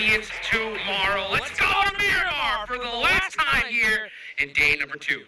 champions tomorrow. Let's go to Miramar for the last time here in day number 2.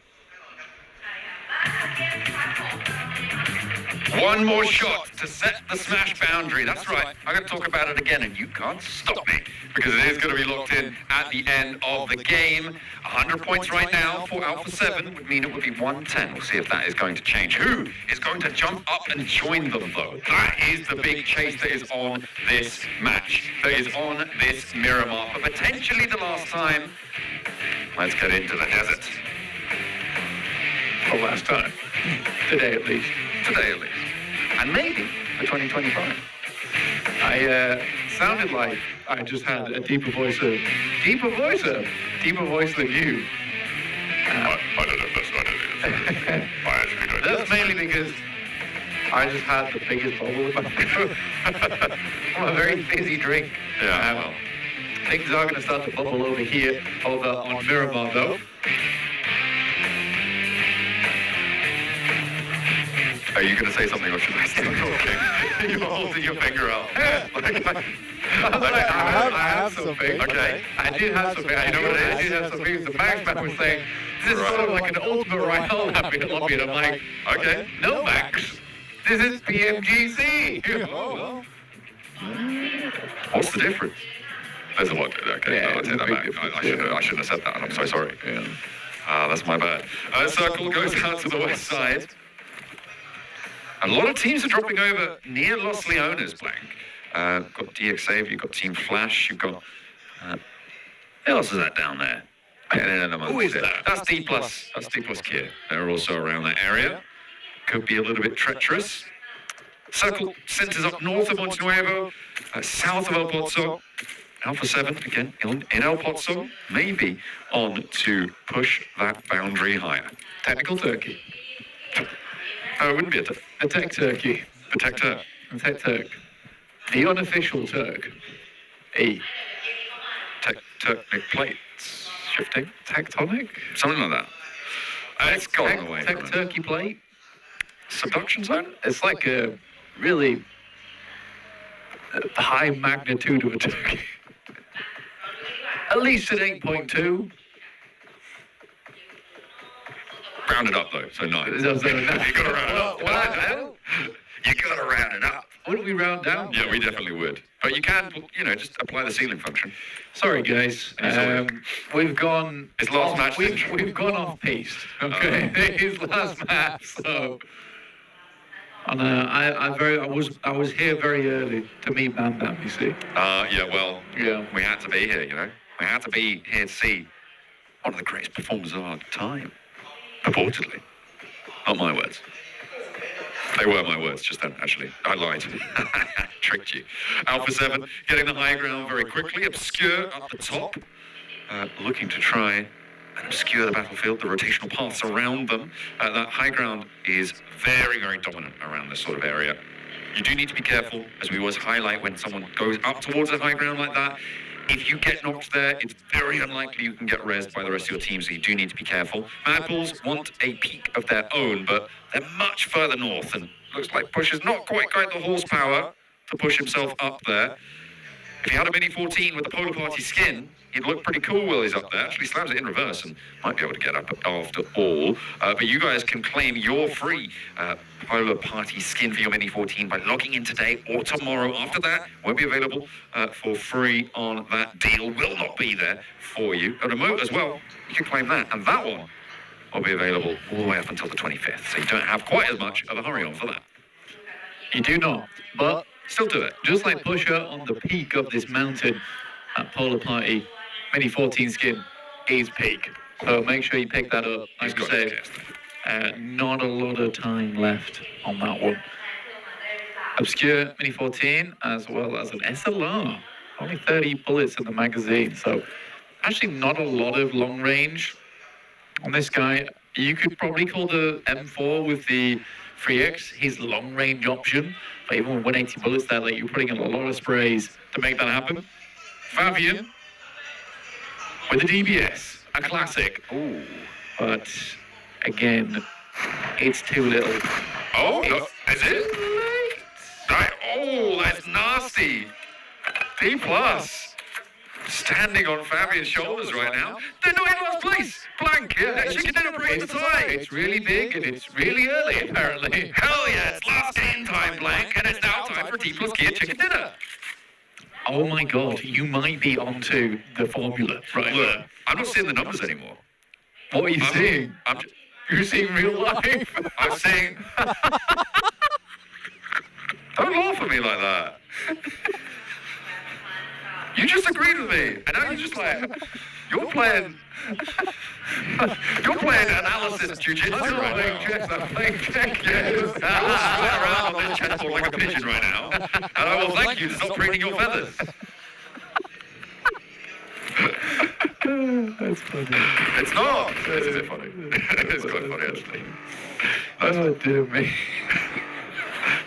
One more shot to set the smash boundary. That's right. I'm going to talk about it again, and you can't stop me because it is going to be locked in at the end of the game. 100 points right now for Alpha 7 would mean it would be 110. We'll see if that is going to change. Who is going to jump up and join them, though? That is the big chase that is on this match, that is on this Miramar, for potentially the last time. Let's get into the desert. For last time. Today at least. Today at least. And maybe for 2025. I sounded like I just had a deeper voice than you. I don't know if that's what it is. I actually don't know. That's mainly because I just had the biggest bubble in my throat. I'm a very fizzy drink. Yeah, well. Things are going to start to bubble over here, over on Miramar though. Are you going to say something or should I start talking? You're holding your finger out. I have something. Okay. I do have something. I know what it is. I do have something. The Max was saying, this is sort of like an ultimate rifle lobby. And I'm like, okay. No, Max. This is Pmgc. Oh, well. What's the difference? There's a lot. Okay, Yeah, I'll take that back. I shouldn't have said that. I'm so sorry. Yeah. That's my bad. Circle goes out to the west side. A lot of teams are dropping over near Los Leones, Blank. Got DXA, you've got Team Flash, you've got... who else is that down there? Who is that? That's D+. That's D+ Kia. They're also around that area. Could be a little bit treacherous. Circle centers up north of Monte Nuevo, south of El Pozo. Alpha 7, again, in El Pozo, maybe on to push that boundary higher. Technical turkey. It wouldn't be A tech turkey. a tech turk. A tech turk. The unofficial Turk. Tectonic plates shifting. Tectonic? Something like that. It's gone away. Tech turkey plate? Subduction zone? It's like a really high magnitude of a turkey. At least an 8.2. Round it up though, so 9. You gotta round it up. You gotta round it up. Wouldn't we round down? Yeah, we definitely would. But you can, just apply the ceiling function. Sorry, guys. We've gone. It's last match. We've gone off piste. Okay, it's last match. So, and I was here very early to meet Bam Bam. You see. Yeah. We had to be here. We had to be here to see one of the greatest performers of our time. Purportedly. Not my words. They were my words just then, actually. I lied. Tricked you. Alpha 7 getting the high ground very quickly. Obscure up the top. Looking to try and obscure the battlefield, the rotational paths around them. That high ground is very, very dominant around this sort of area. You do need to be careful, as we always highlight when someone goes up towards a high ground like that. If you get knocked there, it's very unlikely you can get rezzed by the rest of your team, so you do need to be careful. Mad Bulls want a peak of their own, but they're much further north, and looks like Push has not quite got the horsepower to push himself up there. If he had a Mini 14 with the Polar Party skin, he'd look pretty cool while he's up there. Actually slams it in reverse and might be able to get up after all. But you guys can claim your free Polar Party skin for your Mini 14 by logging in today or tomorrow. After that, won't be available for free on that deal. Will not be there for you. A remote as well, you can claim that. And that one will be available all the way up until the 25th. So you don't have quite as much of a hurry on for that. You do not, but still do it. Just like Pusher on the peak of this mountain at Polar Party, Mini 14 skin is peak. So make sure you pick that up. Like I said, not a lot of time left on that one. Obscure Mini 14 as well as an SLR. Only 30 bullets in the magazine. So actually not a lot of long range on this guy. You could probably call the M4 with the 3X his long range option. But even with 180 bullets there, like, you're putting in a lot of sprays to make that happen. Fabian with the DBS, a classic. Ooh. But again, it's too little. Oh, no, is it? Right. Oh, that's nasty. D+. standing on Fabian's shoulders right now. They're not in last place. Blank, yeah. Chicken dinner breaks the tie. It's really big and it's really early, apparently. Hell yeah, it's last game time, Blank, and it's now time for T plus Gear chicken dinner. Oh my god, you might be onto the formula right Look, there. I'm not seeing the numbers anymore. What are you seeing? You're seeing real life. I'm seeing... Don't laugh at me like that. You just agreed with me, and now you're just like... You're playing analysis jiu-jitsu right now. I'm playing check. You'll fly around on this chessboard like a pigeon right now, and I will thank you to stop preening your feathers. That's funny. It's not. It's a bit funny. It's quite funny, actually. Oh, dear me.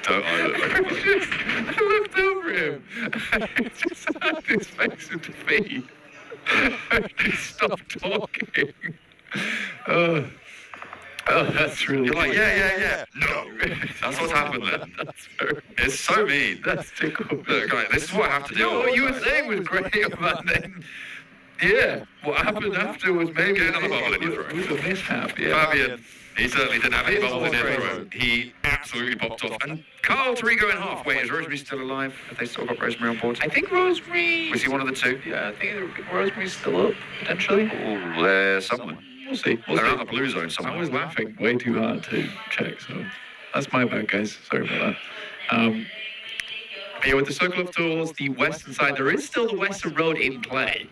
Don't I look like a bug? I looked over him. I just had his face in defeat. He stopped talking. Oh, that's really... You're like, yeah. No. That's what's happened then. It's so mean. That's tickle. Look, guys, this is what I have to deal with. What you were saying was great about then. Yeah, what happened after was maybe... Get another bubble in your throat. It was a mishap, yeah. Fabian, he certainly didn't have any bubbles in his throat. He absolutely popped off. And Carl Torigo in half. Wait, is Rosemary still alive? Have they still got Rosemary on board? I think Rosemary... Was he one of the two? Yeah, I think Rosemary's still up, potentially. Oh, there's someone. We'll see. They're out of the blue zone somewhere. I was laughing way too hard to check, so that's my bad, guys. Sorry about that. Yeah, with the circle up towards the western side, there is still the western road in play,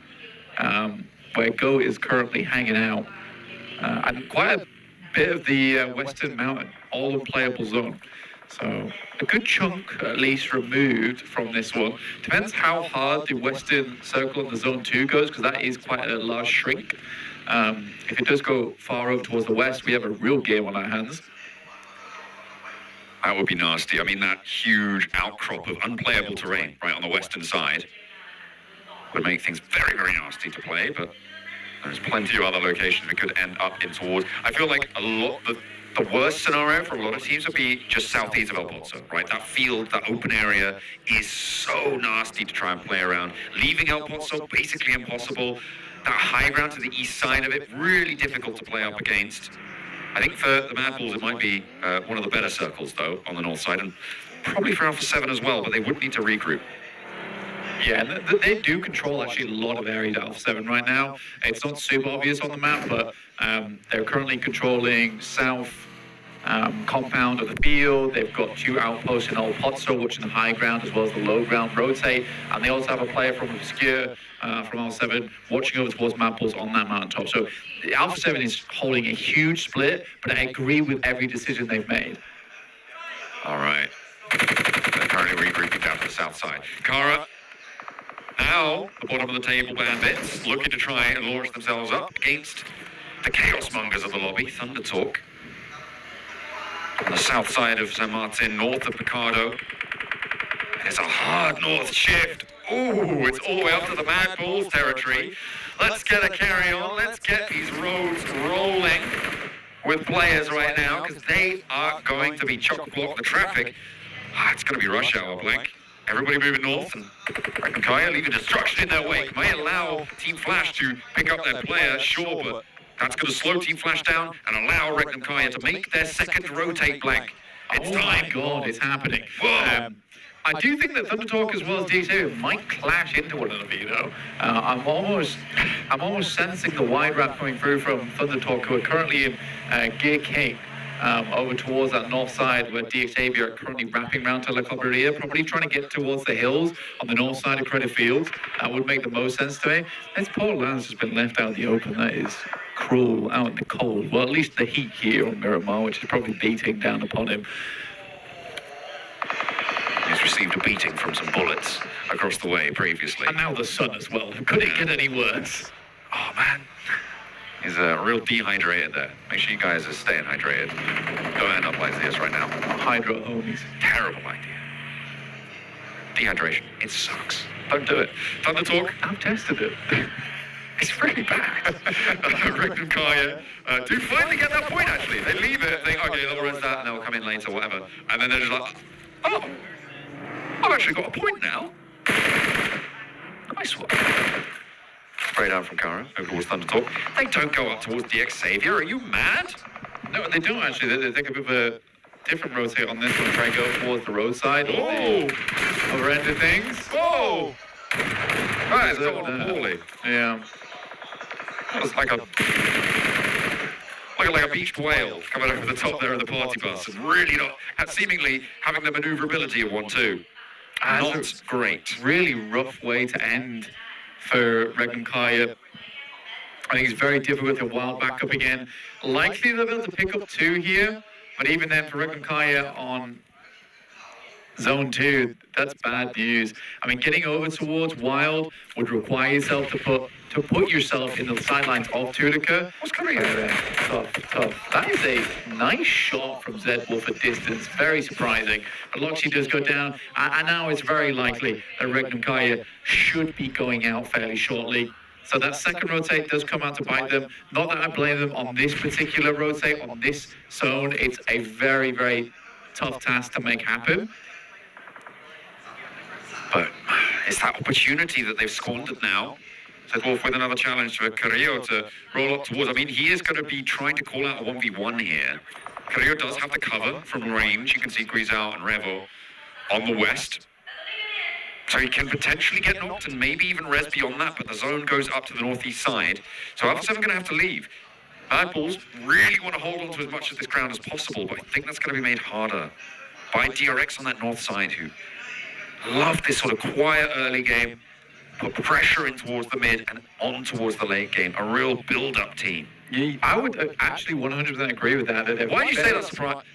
where Go is currently hanging out, and quite a bit of the western mountain, all in playable zone. So a good chunk, at least, removed from this one. Depends how hard the western circle in the zone 2 goes, because that is quite a large shrink. If it does go far over towards the west, we have a real game on our hands. That would be nasty. I mean, that huge outcrop of unplayable terrain right on the western side would make things very, very nasty to play, but there's plenty of other locations we could end up in towards. I feel like the worst scenario for a lot of teams would be just southeast of El Pozo, right? That field, that open area is so nasty to try and play around. Leaving El Pozo, basically impossible. That high ground to the east side of it, really difficult to play up against. I think for the Mad Bulls, it might be one of the better circles, though, on the north side, and probably for Alpha 7 as well, but they would need to regroup. Yeah, and they do control actually a lot of areas at Alpha 7 right now. It's not super obvious on the map, but they're currently controlling south compound of the field. They've got 2 outposts in Old Potso, which is the high ground as well as the low ground rotate. And they also have a player from Obscure, from Alpha 7, watching over towards Mad Bulls on that mountaintop. So Alpha 7 is holding a huge split, but I agree with every decision they've made. All right. They're currently regrouping down to the south side. Kara, now the bottom of the table bandits, looking to try and launch themselves up against the Chaos Mongers of the lobby, Thunder Talk. On the south side of San Martin, north of Picardo. There's a hard north shift. Ooh, it's all the way up to the Mad Bulls territory. Let's get a carry on. Let's get these roads rolling with players right now, because they are going to be chock-a-block the traffic. It's going to be rush hour, Blank. Everybody moving north, and Kaya leaving destruction in their wake. May allow Team Flash to pick up their player, sure, but that's going to slow Team Flash down and allow Regnum Kaya to make their second rotate, Blank. It's time. My God, it's happening. Whoa. I do think that Thunder Talk as well as DXA might clash into one another, you know. I'm almost sensing the wide wrap coming through from Thunder Talk, who are currently in Gear King, over towards that north side where DXA are currently wrapping around to La Cobreria, probably trying to get towards the hills on the north side of Credit Field. That would make the most sense to me. This poor Lance has been left out in the open. That is cruel, out in the cold. Well, at least the heat here on Miramar, which is probably beating down upon him. He's received a beating from some bullets across the way previously. And now the sun as well. Could it get any worse? Oh, man. He's real dehydrated there. Make sure you guys are staying hydrated. Don't end up like this right now. Hydro homies. Terrible idea. Dehydration. It sucks. Don't do it. Thunder Talk. I've tested it. It's really bad. Rick and Kaya do finally get that point, actually. They leave it, think, okay, they'll rest that and they'll come in later, whatever. And then they're just like, oh, I've actually got a point now. Nice one. spray down from Kara over towards Thundertalk. They don't go up towards DX Savior. Are you mad? No, they don't actually. They take a bit of a different rotate on this one. Try and go towards the roadside. Oh! Other end of things. Whoa! That is going poorly. Yeah. That was like a beached whale coming over the top there of the party bus and really not, seemingly having the maneuverability of one too. Not great. Really rough way to end for Regenkaya. I think it's very difficult to wild back up again. Likely they'll be able to pick up 2 here, but even then for Regenkaya on Zone 2, that's bad news. I mean, getting over towards Wild would require yourself to put yourself in the sidelines of Tutica. What's coming out there? Tough. That is a nice shot from Zed Wolf at distance. Very surprising. But Loxy does go down, and now it's very likely that Regenkaya should be going out fairly shortly. So that second rotate does come out to bite them. Not that I blame them on this particular rotate, on this zone. It's a very, very tough task to make happen. But it's that opportunity that they've squandered now. Set Wolf with another challenge for Carrillo to roll up towards. I mean, he is going to be trying to call out a 1v1 here. Carrillo does have the cover from range. You can see Guizao and Revo on the west. So he can potentially get knocked and maybe even res beyond that, but the zone goes up to the northeast side. So Alpha 7 going to have to leave. Bad Bulls really want to hold on to as much of this ground as possible, but I think that's going to be made harder by DRX on that north side, who love this sort of quiet early game, put pressure in towards the mid and on towards the late game. A real build-up team. Yeah, I would actually 100% agree with that. Why do you say that's surprised?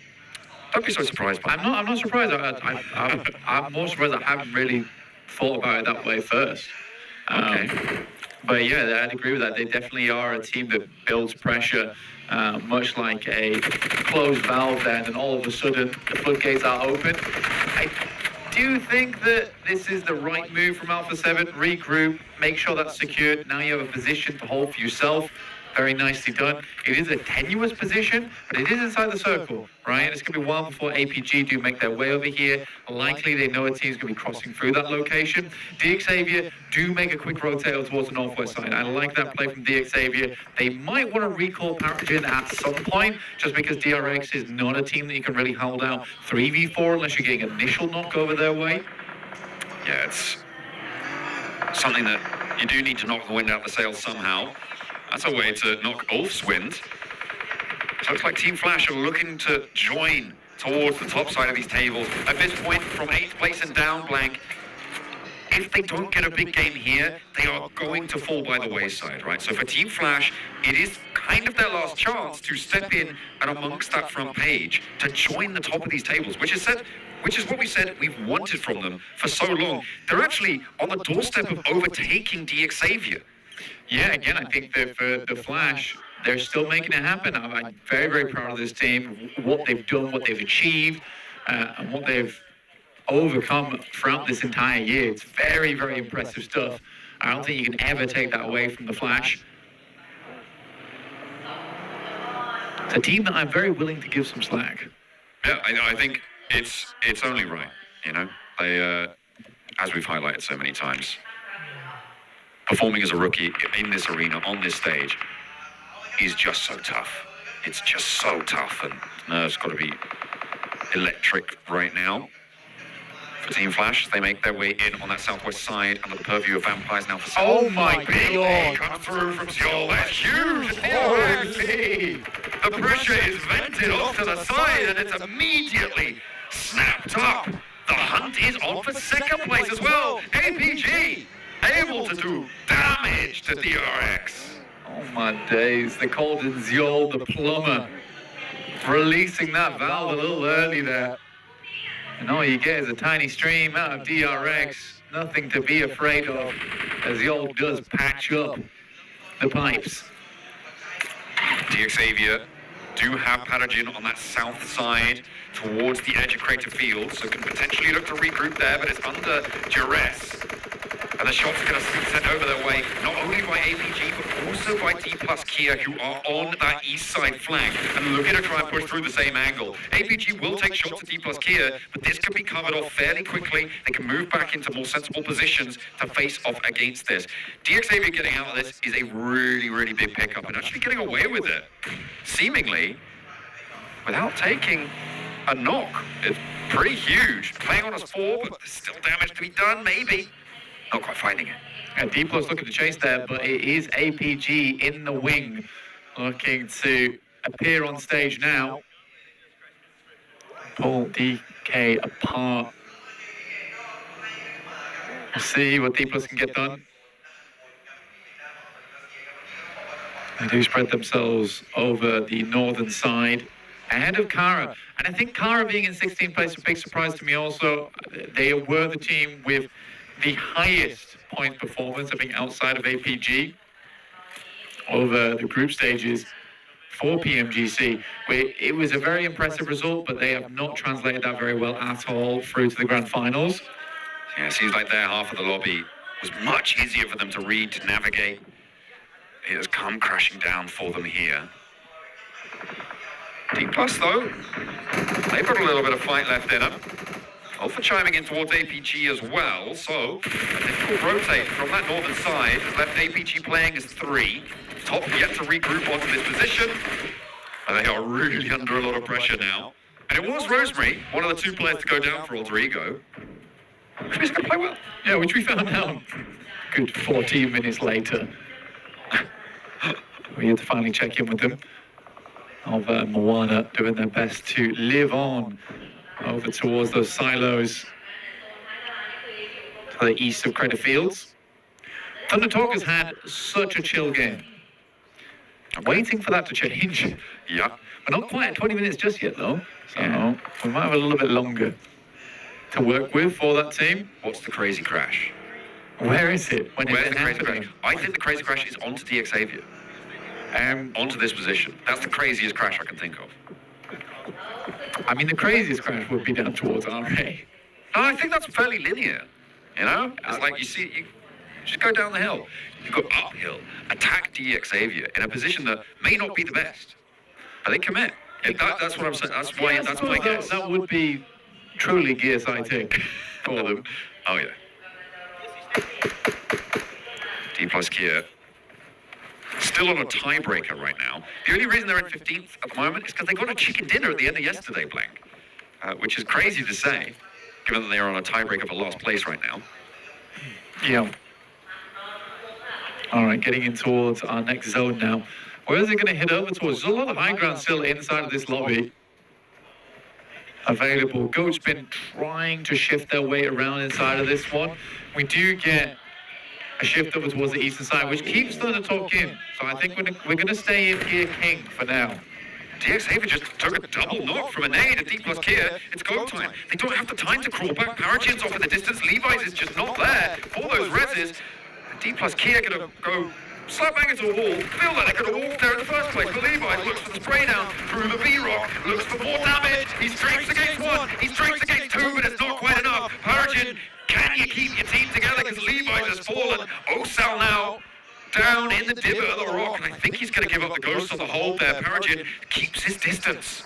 Don't be so surprised. I'm not surprised. I'm more surprised I haven't really thought about it that way first. Okay. But yeah, I'd agree with that. They definitely are a team that builds pressure, much like a closed valve then, and all of a sudden the floodgates are open. I do think that this is the right move from Alpha 7. Regroup, make sure that's secured. Now you have a position to hold for yourself. Very nicely done. It is a tenuous position, but it is inside the circle, right? And it's going to be a while before APG do make their way over here. Likely they know a team's going to be crossing through that location. DX Xavier do make a quick rotate towards the northwest side. I like that play from DX Xavier. They might want to recall Paragen at some point, just because DRX is not a team that you can really hold out 3v4 unless you're getting initial knock over their way. Yeah, it's something that you do need to knock the wind out of the sails somehow. That's a way to knock Ulf's wind. So it looks like Team Flash are looking to join towards the top side of these tables. At this point, from 8th place and down, Blank, if they don't get a big game here, they are going to fall by the wayside, right? So for Team Flash, it is kind of their last chance to step in and amongst that front page to join the top of these tables, which is what we said we've wanted from them for so long. They're actually on the doorstep of overtaking DX Xavier. Yeah, again, I think that for the Flash, they're still making it happen. I'm very, very proud of this team, what they've done, what they've achieved, and what they've overcome throughout this entire year. It's very, very impressive stuff. I don't think you can ever take that away from the Flash. It's a team that I'm very willing to give some slack. Yeah, I think it's only right, you know. They, as we've highlighted so many times, performing as a rookie in this arena, on this stage, is just so tough. It's just so tough, and nerves got to be electric right now. For Team Flash, they make their way in on that southwest side under the purview of Vampires now for Oh my God! Comes through from Seoul, that's huge! The pressure is vented off to the side, and it's immediately snapped up. The hunt is on for second place as well. APG able to do damage to DRX. Oh my days, they called in Ziol the plumber, releasing that valve a little early there. And all you get is a tiny stream out of DRX, nothing to be afraid of, as Ziol does patch up the pipes. DX Xavier do have Paragen on that south side towards the edge of Creative Field, so can potentially look to regroup there, but it's under duress. And the shots are going to be sent over their way, not only by APG, but also by D plus Kia, who are on that east side flank and looking to try and push through the same angle. APG will take shots at D plus Kia, but this could be covered off fairly quickly. They can move back into more sensible positions to face off against this. DXavier getting out of this is a really, really big pickup and actually getting away with it, seemingly, without taking a knock. It's pretty huge. Playing on us 4, but there's still damage to be done, maybe. Not quite finding it. And D plus looking to chase there, but it is APG in the wing, looking to appear on stage now. Pull DK apart. We'll see what D plus can get done. They do spread themselves over the northern side, ahead of Kara. And I think Kara being in 16th place is a big surprise to me also. They were the team with the highest point performance, I think, outside of APG over the group stages for Pmgc. It was a very impressive result, but they have not translated that very well at all through to the grand finals. Yeah, it seems like their half of the lobby was much easier for them to read, to navigate. It has come crashing down for them here. D plus though, they've got a little bit of fight left in them. Alpha chiming in towards APG as well, so a difficult rotate from that northern side has left APG playing as 3. Top yet to regroup onto this position, and they are really under a lot of pressure now. And it was Rosemary, one of the 2 players to go down for Alter Ego. She's going to play well. Yeah, which we found out good 14 minutes later. We had to finally check in with them. Of Moana doing their best to live on over towards those silos to the east of Credit Fields. Thunder Talk has had such a chill game. I'm waiting for that to change. Yeah. We're not quite at 20 minutes just yet, though. So we might have a little bit longer to work with for that team. What's the crazy crash? Where is it? Where's the crazy crash? I think the crazy crash is onto DXavier. Onto this position. That's the craziest crash I can think of. I mean, the craziest crash would be down towards RA. No, I think that's fairly linear. You know? It's like you just go down the hill. You go uphill, attack DXavier in a position that may not be the best. But they commit. That's what I'm saying. That's why. That's my guess. That would be truly gear sighting for them. Oh yeah. D plus Kia. Still on a tiebreaker right now. The only reason they're in 15th at the moment is because they got a chicken dinner at the end of yesterday, Blank. Which is crazy to say, given that they are on a tiebreaker for last place right now. Yeah. All right, getting in towards our next zone now. Where is it going to head over towards? There's a lot of high ground still inside of this lobby available. Goat's been trying to shift their way around inside of this one. We do get a shift over towards the eastern side, which keeps Thunder Talk in. So I think we're going to stay in here king for now. DXavier just took a double knock from a nade at D plus Kia. It's go time. They don't have the time to crawl back. Paragin's off in the distance. Levi's is just not there for those reses. D plus Kia going to go slap bang into a wall. Feel like they could have walked there in the first place. But Levi looks for the spray down through the V-Rock. Looks for more damage. He strikes against 1. He strikes against 2, but it's not quite enough. Paragin, can you keep your team together? Because Levi's has fallen. Osal now down in the divot of the rock. And I think he's going to give up the ghost on the hold there. Paragin keeps his distance.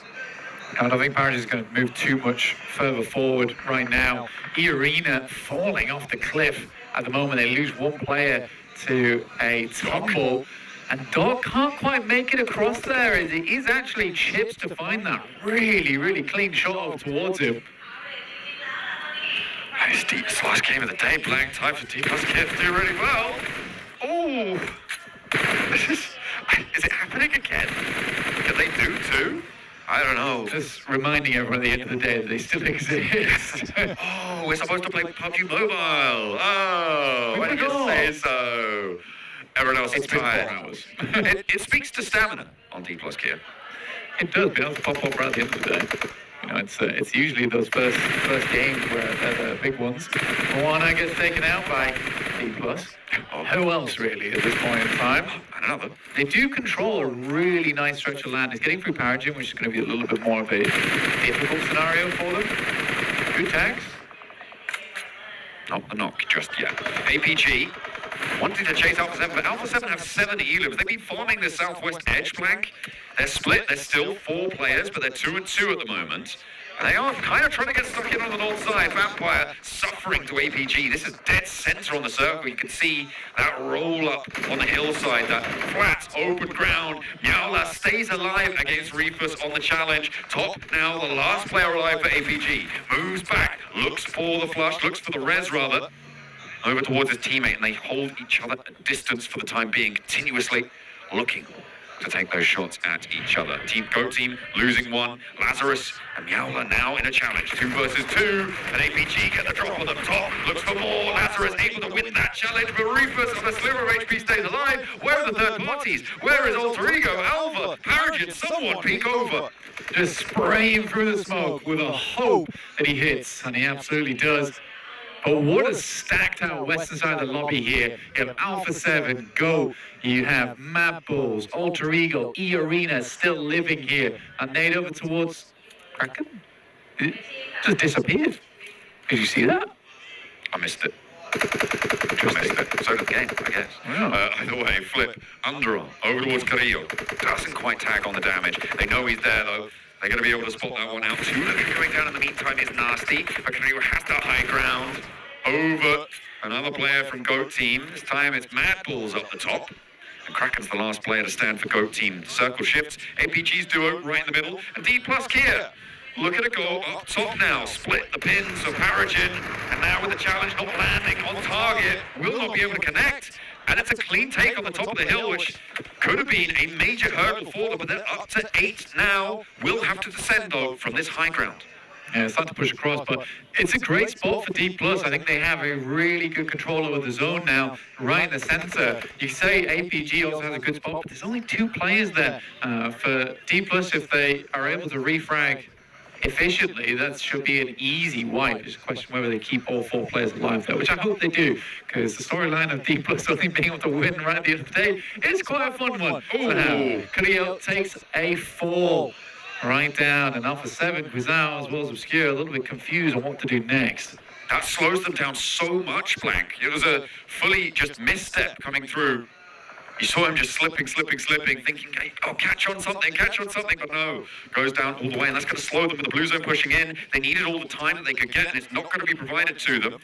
I don't think Paragin's going to move too much further forward right now. E-Arena falling off the cliff. At the moment, they lose 1 player to a tumble. And Doc can't quite make it across there. It is actually Chips to find that really, really clean shot over towards him. It's the last game of the day. Blank time for D plus Kia to do really well. Oh! Is it happening again? Did they do 2? I don't know. Just reminding everyone at the end of the day that they still exist. Oh, we're supposed to play Pubg Mobile. Oh, why did you say so? Everyone else is tired. 4 hours. it speaks to stamina on D plus Kia. It does, be able to pop up right at the end of the day. You know, it's usually those first games where they're the big ones. Moana gets taken out by D plus. Who else really at this point in time? Another. They do control a really nice stretch of land. It's getting through Paragin, which is going to be a little bit more of a difficult scenario for them. Good tags. Not the knock just yet. APG wanting to chase Alpha 7, but Alpha 7 have 7 elims. They've been farming the southwest edge flank. They're split. They're still 4 players, but they're 2 and 2 at the moment. And they are kind of trying to get stuck in on the north side. Vampire suffering to APG. This is dead center on the circle. You can see that roll up on the hillside, that flat, open ground. Meowla stays alive against Reefus on the challenge. Top now, the last player alive for APG. Moves back, looks for the flush, looks for the res rather. Over towards his teammate, and they hold each other at distance for the time being, continuously looking to take those shots at each other. Go team losing one. Lazarus and Meowla now in a challenge. 2 versus 2. And APG get the drop on the top. Looks for more. Lazarus able to win that challenge. But Rufus on a sliver of HP stays alive. Where are the third parties? Where is Alter Ego? Alva, Paragin, someone peek over. Just spraying through the smoke with a hope that he hits, and he absolutely does. But what a stacked out western side of the lobby here. You have Alpha 7, Go. You have Mad Bulls, Alter Ego, E Arena still living here. And nade over towards Kraken. It just disappeared. Did you see that? I missed it. So did the game, I guess. Yeah. Either way, flip, underarm, over towards Carrillo. Doesn't quite tag on the damage. They know he's there though. They're going to be able to spot that one out. 2 going down in the meantime is nasty. But Carrillo has that high ground. Over another player from GOAT team. This time it's Mad Bulls up the top. And Kraken's the last player to stand for GOAT team. Circle shifts. APG's duo right in the middle. And D plus Kia. Look at a goal up top now. Split the pins of Paragin. And now with the challenge not landing on target. Will not be able to connect. And it's a clean take on the top of the hill, which could have been a major hurdle for them. But they're up to 8 now. Will have to descend, though, from this high ground. Yeah, it's hard to push across, but it's a great spot for D+. I think they have a really good control over the zone now, right in the center. You say APG also has a good spot, but there's only 2 players there for D+. If they are able to refrag efficiently, that should be an easy wipe. It's a question whether they keep all 4 players alive there, which I hope they do, because the storyline of D+ only being able to win right at the end of the day is quite a fun one. Carrillo takes a fall. Right down, and Alpha 7, Guizao as well as Obscure, a little bit confused on what to do next. That slows them down so much, Blank. It was a fully just misstep coming through. You saw him just slipping, thinking, hey, oh, catch on something, but no. Goes down all the way, and that's going to slow them with the blue zone pushing in. They needed all the time that they could get, and it's not going to be provided to them.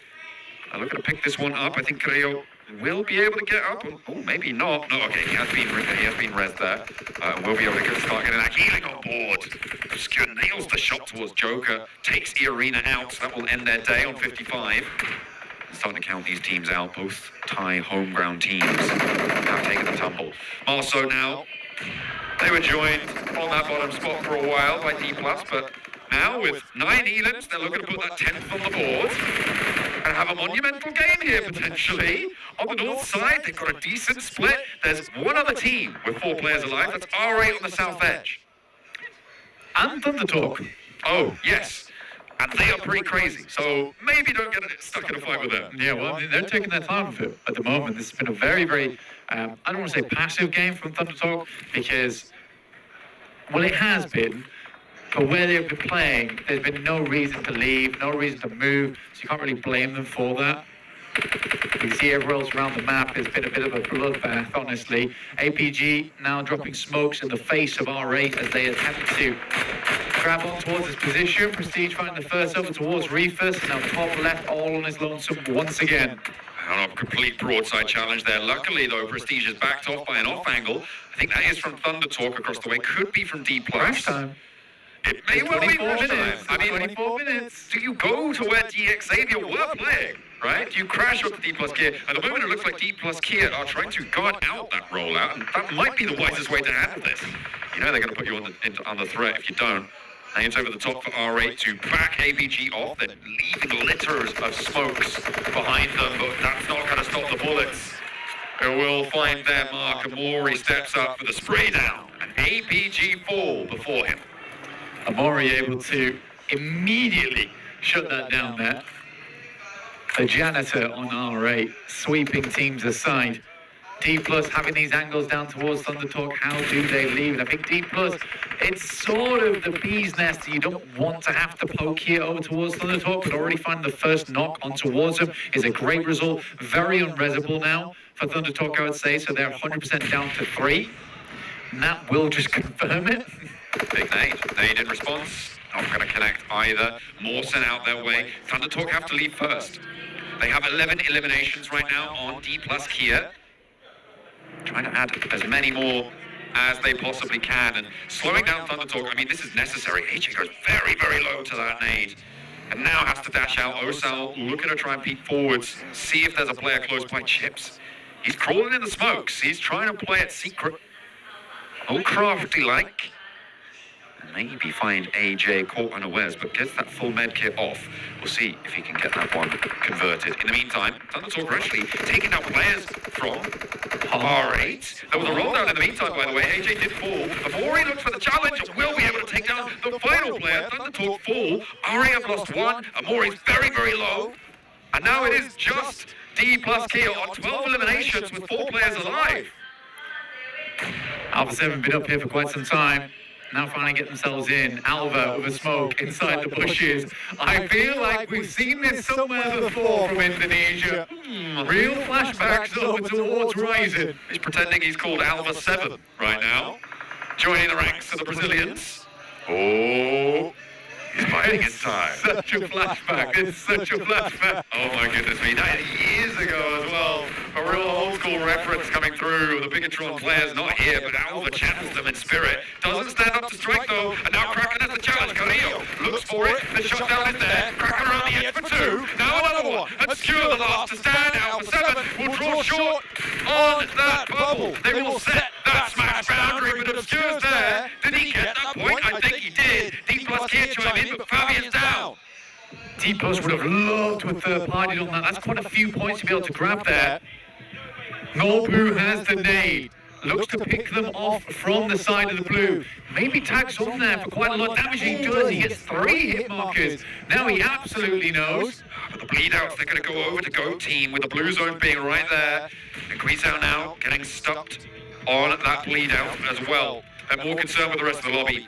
They're looking to pick this one up. I think Carrillo will be able to get up. Oh, maybe not. No, okay, he has been res there. Will be able to start getting that healing on board. Obscure nails the shot towards Joker. Takes E Arena out. That will end their day on 55. Starting to count these teams out. Both Thai home ground teams have taken the tumble. Marceau now. They were joined on that bottom spot for a while by D+, but now with 9 elims, they're looking to put that 10th on the board and have a monumental game here potentially. On the north side, they've got a decent split. There's one other team with 4 players alive. That's R8 on the south edge. And Thundertalk. Oh, yes. And they are pretty crazy, so maybe don't get stuck in a fight with them. Yeah, well, I mean, they're taking their time with it at the moment. This has been a very, very, I don't want to say passive game from Thundertalk, because, well, it has been, but where they've been playing, there's been no reason to leave, no reason to move, so you can't really blame them for that. You can see everywhere else around the map, it's been a bit of a bloodbath, honestly. APG now dropping smokes in the face of R8 as they attempt to grab on towards his position. Prestige finding the first over towards Reefus. Now top left all on his lonesome once again. And a complete broadside challenge there. Luckily, though, Prestige is backed off by an off angle. I think that is from Thundertalk across the way. Could be from D+. Crash time. It may well be crash time. Minutes. I mean, 24 minutes. Do you go to where DX Xavier were playing, right? Do you crash onto D+ Kia? At the moment, it looks like D+ Kia are trying to guard out that rollout, and that might be the wisest way to handle this. You know they're going to put you under threat if you don't. And it's over the top for R8 to back APG off. They're leaving litters of smokes behind them, but that's not going to stop the bullets. It will find their mark. Amori steps up for the spray down, and APG fall before him. Amori able to immediately shut that down there. The janitor on R8 sweeping teams aside. D Plus having these angles down towards Thunder Talk. How do they leave? And I think D Plus, it's sort of the bee's nest. You don't want to have to poke here over towards Thunder Talk, but already find the first knock on towards him is a great result. Very unresable now for Thunder Talk, I would say. So they're 100% down to 3. And that will just confirm it. Big nade in response. Not going to connect either. More sent out their way. Thunder Talk have to leave first. They have 11 eliminations right now on D Plus here. Trying to add as many more as they possibly can and slowing down Thunder Talk. I mean, this is necessary. AJ goes very, very low to that nade and now has to dash out. Osal looking to try and peek forwards, see if there's a player close by. Chips. He's crawling in the smokes. He's trying to play it secret. Oh, crafty-like. Maybe find AJ caught unawares, but gets that full med kit off. We'll see if he can get that one converted. In the meantime, Thunder Talk are actually taking out players from R8. There was a roll down in the meantime, by the way. AJ did fall. Before he looks for the challenge, will be able to take down the final player. Thunder Talk fall. R8 have lost 1. Amori's very, very low. And now it is just D Plus Kia on 12 eliminations with 4 players alive. Alpha 7 been up here for quite some time. Now finally get themselves in. Alva with a smoke inside the bushes. I feel like we've seen this somewhere before from Indonesia. Real flashbacks over towards Ryzen. He's pretending he's called Alva 7 right now. Joining the ranks of the Brazilians. Oh, he's biding his time. Such a flashback. It's such a flashback. Oh my goodness me. That years ago as well. A real old school reference coming through. The Bigatron players not here, but Alva channels them in spirit. Doesn't stand up to strike though. And now Kraken has the challenge. Carrillo looks for it. The shutdown is there. Kraken around the edge for 2. Now another one. Obscure the last to stand. Alpha 7 will draw short on that bubble. They will set that smash boundary, but Obscure's there. Did he get that point? I think he did. D Plus can't chime in, but Fabian's down. D Plus would have loved to have third-partied on that. That's quite a few points to be able to grab there. Norbu has the nade. Looks to pick them off from the side of the blue. Maybe tags on there for quite a lot of damage. He does. He gets 3 hit markers. Now he absolutely knows. But the bleed outs, they're going to go over to Go Team with the blue zone being right there. And Greasout now getting stuck on that bleed out as well. And more concerned with the rest of the lobby.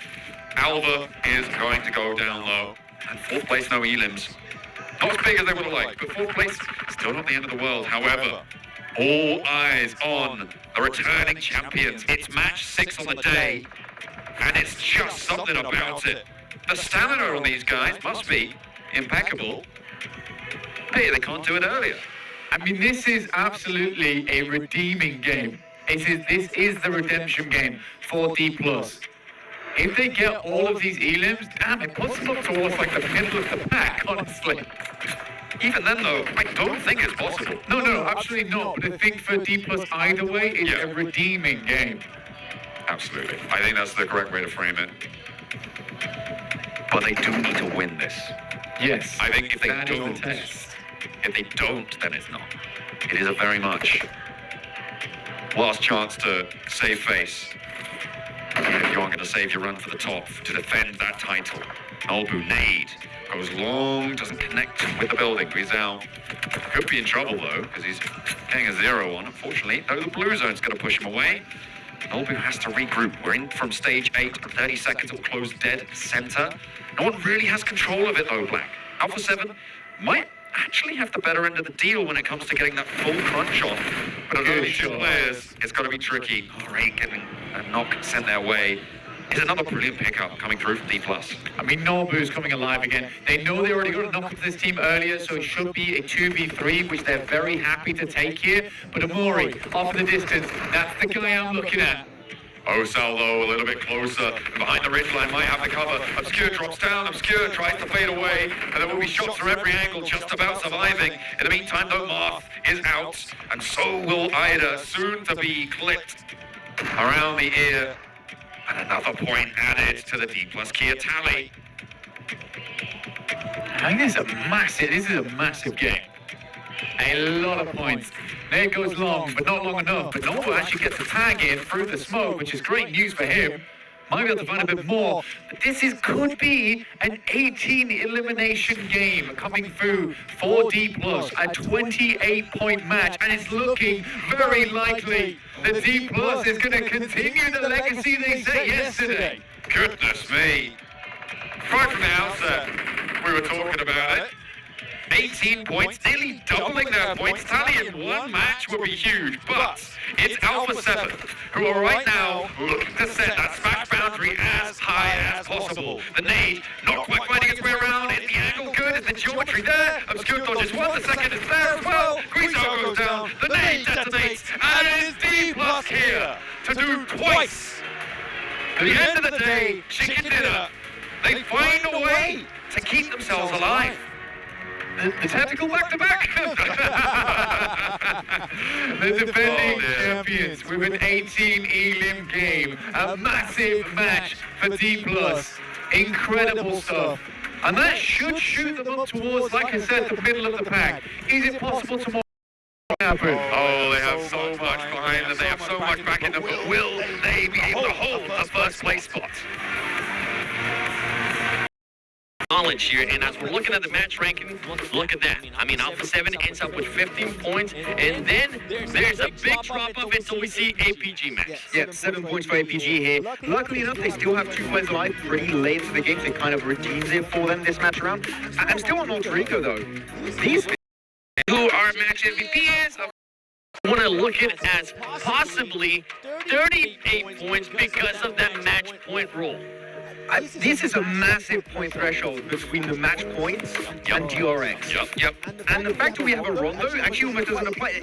Alva is going to go down low. And 4th place, no elims. Not as big as they would have liked, but 4th place, still not the end of the world. However, all eyes on the returning champions. It's match 6 on the day, and it's just something about it. The stamina on these guys must be impeccable. Hey, they can't do it earlier. I mean, this is absolutely a redeeming game. This is the redemption game for D+. If they get all of these elims, damn, it puts them up towards like the middle of the pack, honestly. Even then, though, I don't think it's possible. No, absolutely not. But I think for D+, either way, it's a redeeming game. Absolutely. I think that's the correct way to frame it. But they do need to win this. Yes. I think if they that don't, is the test. If they don't, then it's not. It is a very much last chance to save face. If you aren't going to save your run for the top to defend that title. Norbu nade goes long, doesn't connect with the building. Greasout could be in trouble though, because he's getting a 0 on. Unfortunately, though the blue zone's going to push him away. Norbu has to regroup. We're in from stage 8, 30 seconds, it will close dead center. No one really has control of it though, Black. Alpha 7 might actually have the better end of the deal when it comes to getting that full crunch on. But of only 2 players, it's got to be tricky. Alright, getting a knock sent their way is another brilliant pickup coming through from D+. I mean, Norbu's coming alive again. They know they already got a knock to this team earlier, so it should be a 2v3, which they're very happy to take here. But Amori, off in the distance, that's the guy I'm looking at. Osal, though, a little bit closer. Behind the ridgeline, might have the cover. Obscure drops down. Obscure tries to fade away. And there will be shots from every angle, just about surviving. In the meantime, though, Marth is out. And so will Ida, soon to be clipped around the ear. And another point added to the D+ Kia tally. I think this is a massive game. A lot of points. There goes long, but not long enough. But Norbu actually gets a tag in through the smoke, which is great news for him. Might be able to find a bit more. But this could be an 18 elimination game coming through for D+, a 28-point match, and it's looking very likely that D+ is going to continue the legacy they set yesterday. Goodness me. Right from the outset, we were talking about it. 18 points, nearly doubling their points tally in one match would be huge, but it's Alpha 7, who are right now looking to set that smash boundary as high as possible. The nade, not quite finding its way around, is the angle good, is the geometry there? Obscure dodges one, the second is there as well, Greasel goes down, the nade detonates, and it is D+ here to do twice. At the end of the day, chicken dinner, they find a way to keep themselves alive. The tactical back-to-back. The defending champions with an 18 elim game. A massive match for D+. Incredible stuff. And that should shoot them up towards, like I said, the middle of the pack. Is it possible to happen? Oh, they have so much behind them. They have so much backing them. But will they be able to hold the first place spot? Knowledge here, and as we're looking at the match ranking, look at that. I mean, Alpha 7 ends up with 15 points, and then there's a big drop off until we see APG max. Yeah, 7 points for APG here. Luckily enough, they still have 2 players alive pretty late into the game, so it kind of redeems it for them this match round. I'm still on Alter Ego though. These Who our match MVP is? I want to look at it as possibly 38 points because of that match point rule. This is a massive point threshold between the match points and DRX. Yep. And the fact that we have a Rondo actually almost doesn't apply.